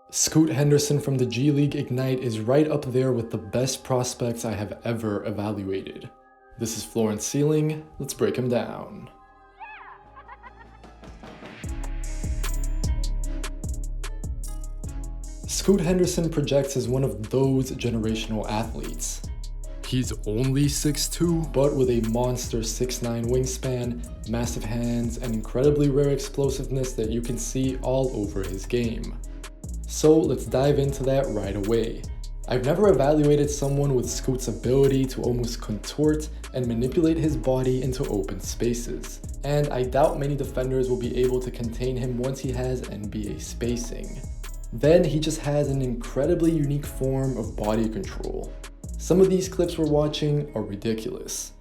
Scoot Henderson from the G League Ignite is right up there with the best prospects I have ever evaluated. This is Florence Sealing, let's break him down. Scoot Henderson projects as one of those generational athletes. He's only 6'2", but with a monster 6'9" wingspan, massive hands, and incredibly rare explosiveness that you can see all over his game. So let's dive into that right away. I've never evaluated someone with Scoot's ability to almost contort and manipulate his body into open spaces, and I doubt many defenders will be able to contain him once he has NBA spacing. Then he just has an incredibly unique form of body control. Some of these clips we're watching are ridiculous.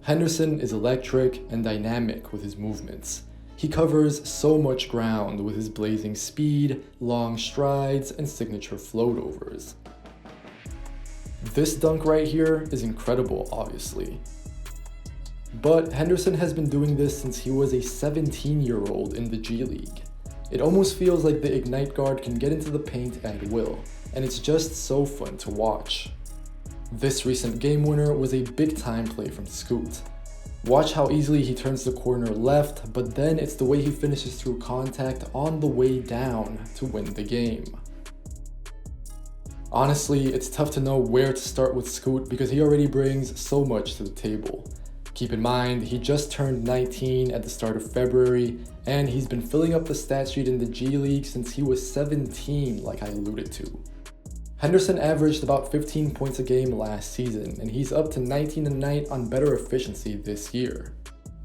Henderson is electric and dynamic with his movements. He covers so much ground with his blazing speed, long strides, and signature floatovers. This dunk right here is incredible, obviously. But Henderson has been doing this since he was a 17-year-old in the G League. It almost feels like the Ignite guard can get into the paint at will, and it's just so fun to watch. This recent game winner was a big time play from Scoot. Watch how easily he turns the corner left, but then it's the way he finishes through contact on the way down to win the game. Honestly, it's tough to know where to start with Scoot because he already brings so much to the table. Keep in mind, he just turned 19 at the start of February, and he's been filling up the stat sheet in the G League since he was 17, like I alluded to. Henderson averaged about 15 points a game last season, and he's up to 19 a night on better efficiency this year.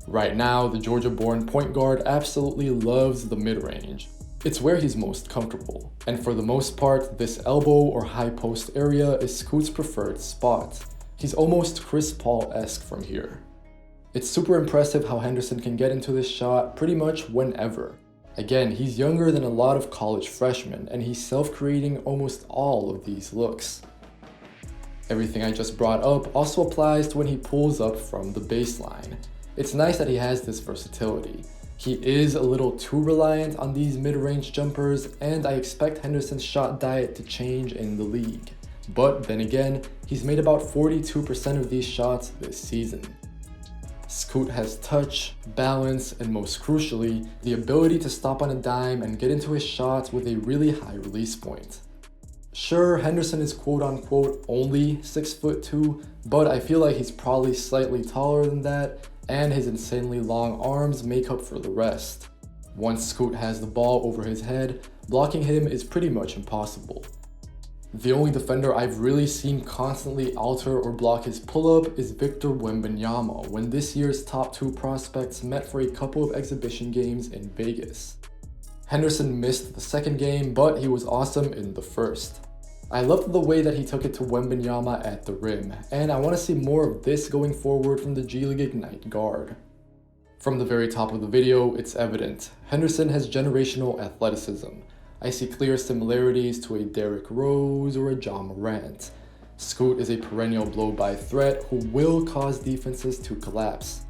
Right now, the Georgia-born point guard absolutely loves the mid-range. It's where he's most comfortable, and for the most part, this elbow or high post area is Scoot's preferred spot. He's almost Chris Paul-esque from here. It's super impressive how Henderson can get into this shot pretty much whenever. Again, he's younger than a lot of college freshmen, and he's self-creating almost all of these looks. Everything I just brought up also applies to when he pulls up from the baseline. It's nice that he has this versatility. He is a little too reliant on these mid-range jumpers, and I expect Henderson's shot diet to change in the league. But then again, he's made about 42% of these shots this season. Scoot has touch, balance, and most crucially, the ability to stop on a dime and get into his shots with a really high release point. Sure, Henderson is quote-unquote only 6'2", but I feel like he's probably slightly taller than that, and his insanely long arms make up for the rest. Once Scoot has the ball over his head, blocking him is pretty much impossible. The only defender I've really seen constantly alter or block his pull-up is Victor Wembanyama when this year's top 2 prospects met for a couple of exhibition games in Vegas. Henderson missed the second game, but he was awesome in the first. I loved the way that he took it to Wembanyama at the rim, and I want to see more of this going forward from the G League Ignite guard. From the very top of the video, it's evident. Henderson has generational athleticism. I see clear similarities to a Derrick Rose or a John Morant. Scoot is a perennial blow-by threat who will cause defenses to collapse.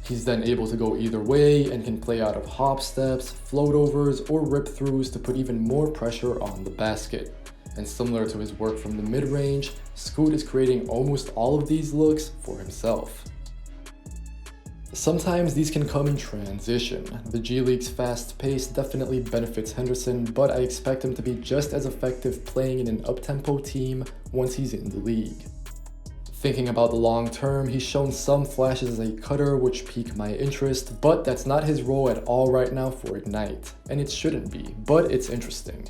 He's then able to go either way and can play out of hop steps, floatovers, or rip-throughs to put even more pressure on the basket. And similar to his work from the mid-range, Scoot is creating almost all of these looks for himself. Sometimes these can come in transition. The G League's fast pace definitely benefits Henderson, but I expect him to be just as effective playing in an up-tempo team once he's in the league. Thinking about the long term, he's shown some flashes as a cutter which pique my interest, but that's not his role at all right now for Ignite, and it shouldn't be, but it's interesting.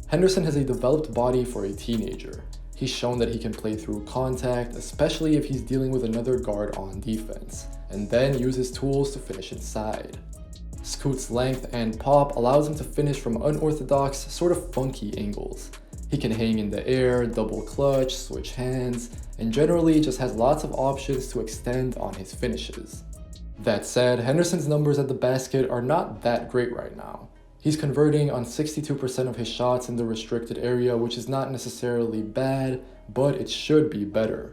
Henderson has a developed body for a teenager. He's shown that he can play through contact, especially if he's dealing with another guard on defense, and then use his tools to finish inside. Scoot's length and pop allows him to finish from unorthodox, sort of funky angles. He can hang in the air, double clutch, switch hands, and generally just has lots of options to extend on his finishes. That said, Henderson's numbers at the basket are not that great right now. He's converting on 62% of his shots in the restricted area, which is not necessarily bad, but it should be better.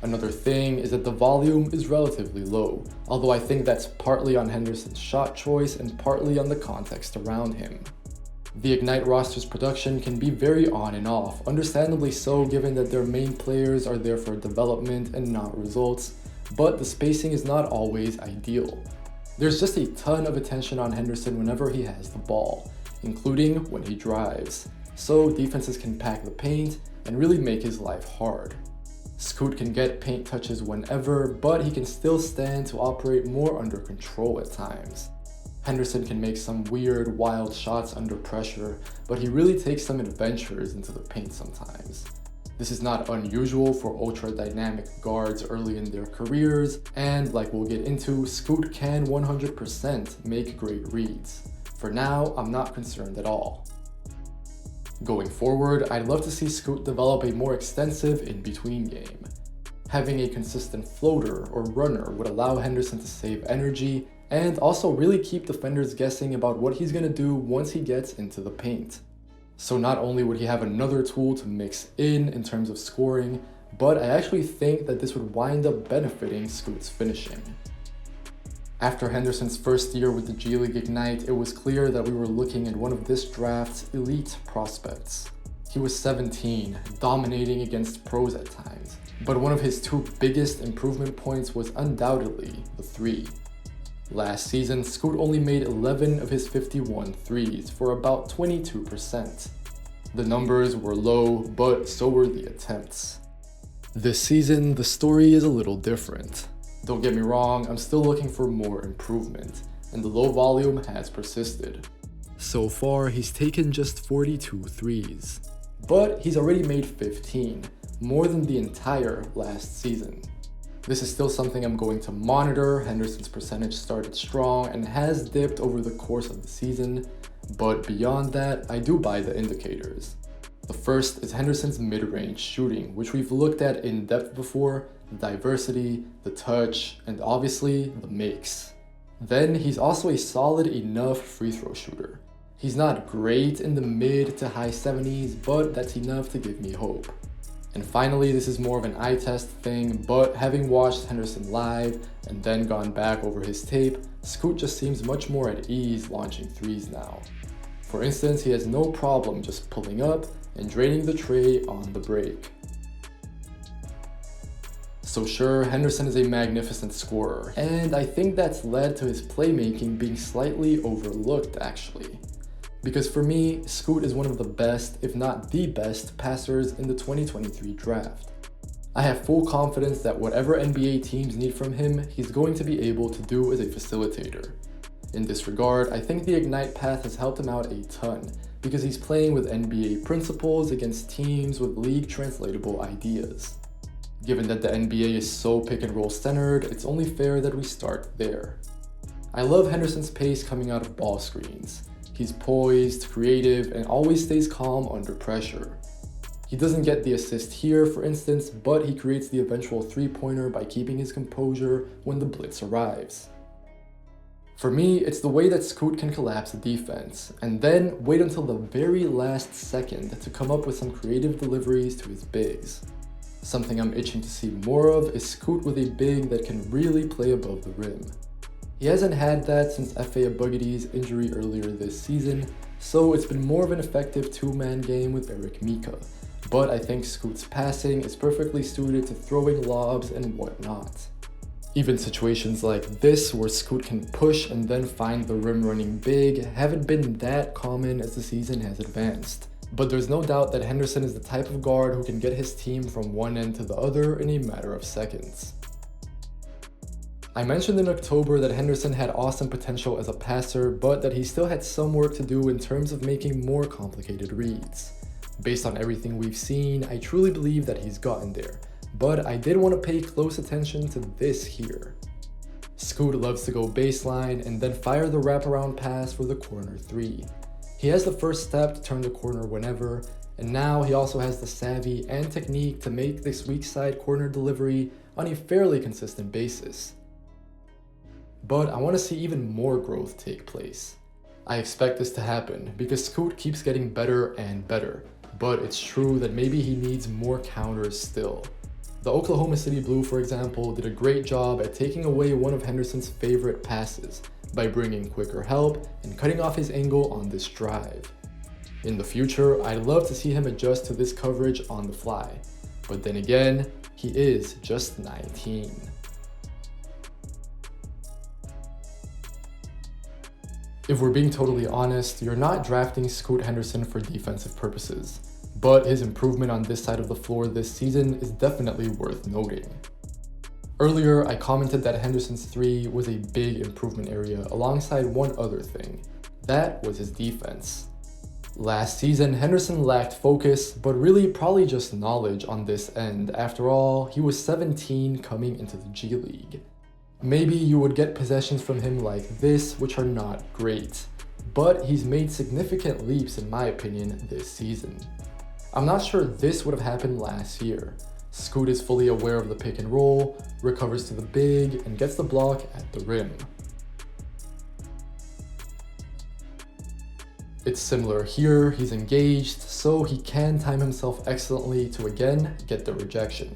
Another thing is that the volume is relatively low, although I think that's partly on Henderson's shot choice and partly on the context around him. The Ignite roster's production can be very on and off, understandably so given that their main players are there for development and not results, but the spacing is not always ideal. There's just a ton of attention on Henderson whenever he has the ball, including when he drives, so defenses can pack the paint and really make his life hard. Scoot can get paint touches whenever, but he can still stand to operate more under control at times. Henderson can make some weird, wild shots under pressure, but he really takes some adventures into the paint sometimes. This is not unusual for ultra-dynamic guards early in their careers, and like we'll get into, Scoot can 100% make great reads. For now, I'm not concerned at all. Going forward, I'd love to see Scoot develop a more extensive in-between game. Having a consistent floater or runner would allow Henderson to save energy and also really keep defenders guessing about what he's going to do once he gets into the paint. So not only would he have another tool to mix in terms of scoring, but I actually think that this would wind up benefiting Scoot's finishing. After Henderson's first year with the G League Ignite, it was clear that we were looking at one of this draft's elite prospects. He was 17, dominating against pros at times, but one of his two biggest improvement points was undoubtedly the three. Last season, Scoot only made 11 of his 51 threes for about 22%. The numbers were low, but so were the attempts. This season, the story is a little different. Don't get me wrong, I'm still looking for more improvement, and the low volume has persisted. So far, he's taken just 42 threes, but he's already made 15, more than the entire last season. This is still something I'm going to monitor. Henderson's percentage started strong and has dipped over the course of the season, but beyond that, I do buy the indicators. The first is Henderson's mid-range shooting, which we've looked at in depth before, the diversity, the touch, and obviously the makes. Then he's also a solid enough free throw shooter. He's not great in the mid to high 70s, but that's enough to give me hope. And finally, this is more of an eye test thing, but having watched Henderson live and then gone back over his tape, Scoot just seems much more at ease launching threes now. For instance, he has no problem just pulling up and draining the tray on the break. So sure, Henderson is a magnificent scorer, and I think that's led to his playmaking being slightly overlooked actually. Because for me, Scoot is one of the best, if not the best, passers in the 2023 draft. I have full confidence that whatever NBA teams need from him, he's going to be able to do as a facilitator. In this regard, I think the Ignite path has helped him out a ton, because he's playing with NBA principles against teams with league translatable ideas. Given that the NBA is so pick and roll centered, it's only fair that we start there. I love Henderson's pace coming out of ball screens. He's poised, creative, and always stays calm under pressure. He doesn't get the assist here, for instance, but he creates the eventual three-pointer by keeping his composure when the blitz arrives. For me, it's the way that Scoot can collapse the defense, and then wait until the very last second to come up with some creative deliveries to his bigs. Something I'm itching to see more of is Scoot with a big that can really play above the rim. He hasn't had that since F.A. Abugidi's injury earlier this season, so it's been more of an effective two-man game with Eric Mika. But I think Scoot's passing is perfectly suited to throwing lobs and whatnot. Even situations like this, where Scoot can push and then find the rim running big, haven't been that common as the season has advanced. But there's no doubt that Henderson is the type of guard who can get his team from one end to the other in a matter of seconds. I mentioned in October that Henderson had awesome potential as a passer, but that he still had some work to do in terms of making more complicated reads. Based on everything we've seen, I truly believe that he's gotten there, but I did want to pay close attention to this here. Scoot loves to go baseline and then fire the wraparound pass for the corner three. He has the first step to turn the corner whenever, and now he also has the savvy and technique to make this weak side corner delivery on a fairly consistent basis. But I want to see even more growth take place. I expect this to happen because Scoot keeps getting better and better, but it's true that maybe he needs more counters still. The Oklahoma City Blue, for example, did a great job at taking away one of Henderson's favorite passes by bringing quicker help and cutting off his angle on this drive. In the future, I'd love to see him adjust to this coverage on the fly. But then again, he is just 19. If we're being totally honest, you're not drafting Scoot Henderson for defensive purposes, but his improvement on this side of the floor this season is definitely worth noting. Earlier, I commented that Henderson's 3 was a big improvement area alongside one other thing. That was his defense. Last season, Henderson lacked focus, but really probably just knowledge on this end. After all, he was 17 coming into the G League. Maybe you would get possessions from him like this, which are not great, but he's made significant leaps in my opinion this season. I'm not sure this would have happened last year. Scoot is fully aware of the pick and roll, recovers to the big, and gets the block at the rim. It's similar here, he's engaged, so he can time himself excellently to again get the rejection.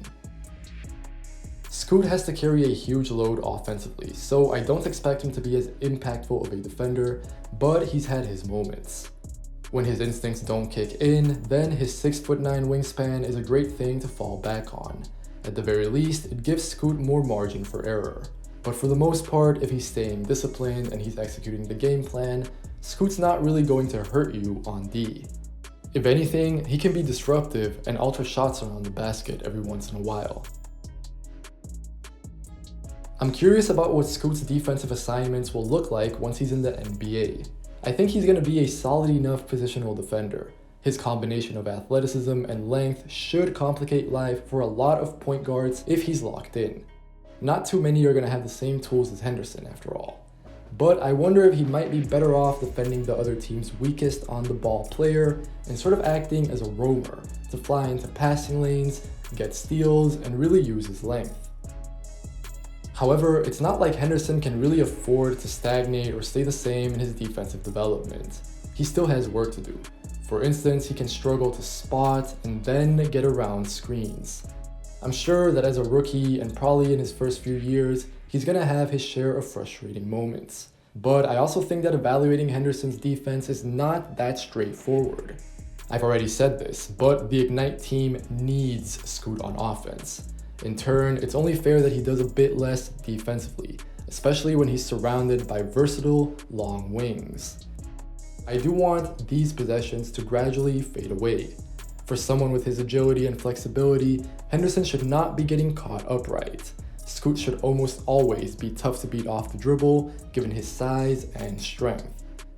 Scoot has to carry a huge load offensively, so I don't expect him to be as impactful of a defender, but he's had his moments. When his instincts don't kick in, then his 6'9" wingspan is a great thing to fall back on. At the very least, it gives Scoot more margin for error. But for the most part, if he's staying disciplined and he's executing the game plan, Scoot's not really going to hurt you on D. If anything, he can be disruptive and alter shots around the basket every once in a while. I'm curious about what Scoot's defensive assignments will look like once he's in the NBA. I think he's going to be a solid enough positional defender. His combination of athleticism and length should complicate life for a lot of point guards if he's locked in. Not too many are going to have the same tools as Henderson after all. But I wonder if he might be better off defending the other team's weakest on the ball player and sort of acting as a roamer to fly into passing lanes, get steals, and really use his length. However, it's not like Henderson can really afford to stagnate or stay the same in his defensive development. He still has work to do. For instance, he can struggle to spot and then get around screens. I'm sure that as a rookie and probably in his first few years, he's going to have his share of frustrating moments. But I also think that evaluating Henderson's defense is not that straightforward. I've already said this, but the Ignite team needs Scoot on offense. In turn, it's only fair that he does a bit less defensively, especially when he's surrounded by versatile, long wings. I do want these possessions to gradually fade away. For someone with his agility and flexibility, Henderson should not be getting caught upright. Scoot should almost always be tough to beat off the dribble, given his size and strength.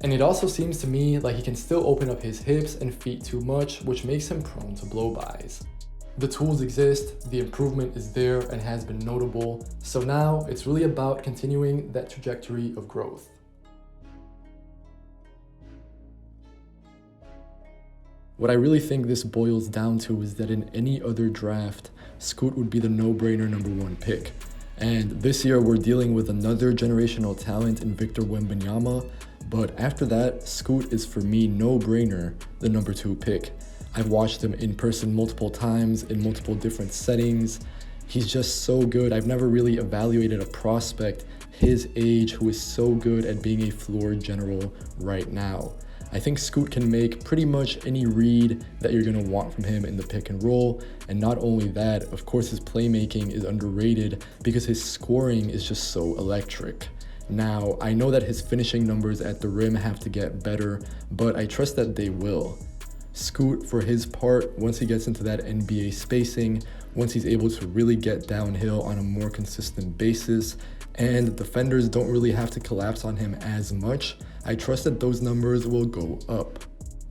And it also seems to me like he can still open up his hips and feet too much, which makes him prone to blow-bys. The tools exist, the improvement is there and has been notable, so now it's really about continuing that trajectory of growth. What I really think this boils down to is that in any other draft, Scoot would be the no-brainer #1 pick. And this year we're dealing with another generational talent in Victor Wembanyama, but after that, Scoot is for me no-brainer the #2 pick. I've watched him in person multiple times in multiple different settings. He's just so good. I've never really evaluated a prospect his age who is so good at being a floor general right now. I think Scoot can make pretty much any read that you're going to want from him in the pick and roll. And not only that, of course his playmaking is underrated because his scoring is just so electric. Now, I know that his finishing numbers at the rim have to get better, but I trust that they will. Scoot, for his part, once he gets into that NBA spacing, once he's able to really get downhill on a more consistent basis, and defenders don't really have to collapse on him as much, I trust that those numbers will go up.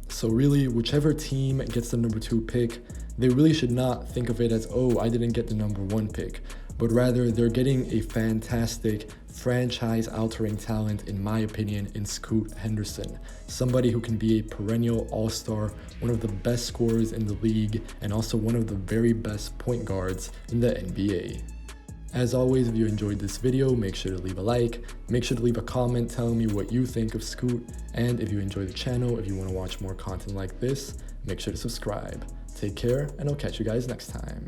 So really, whichever team gets the #2 pick, they really should not think of it as, oh, I didn't get the #1 pick, but rather they're getting a fantastic franchise-altering talent, in my opinion, in Scoot Henderson. Somebody who can be a perennial all-star, one of the best scorers in the league, and also one of the very best point guards in the NBA. As always, if you enjoyed this video, make sure to leave a like, make sure to leave a comment telling me what you think of Scoot, and if you enjoy the channel, if you want to watch more content like this, make sure to subscribe. Take care, and I'll catch you guys next time.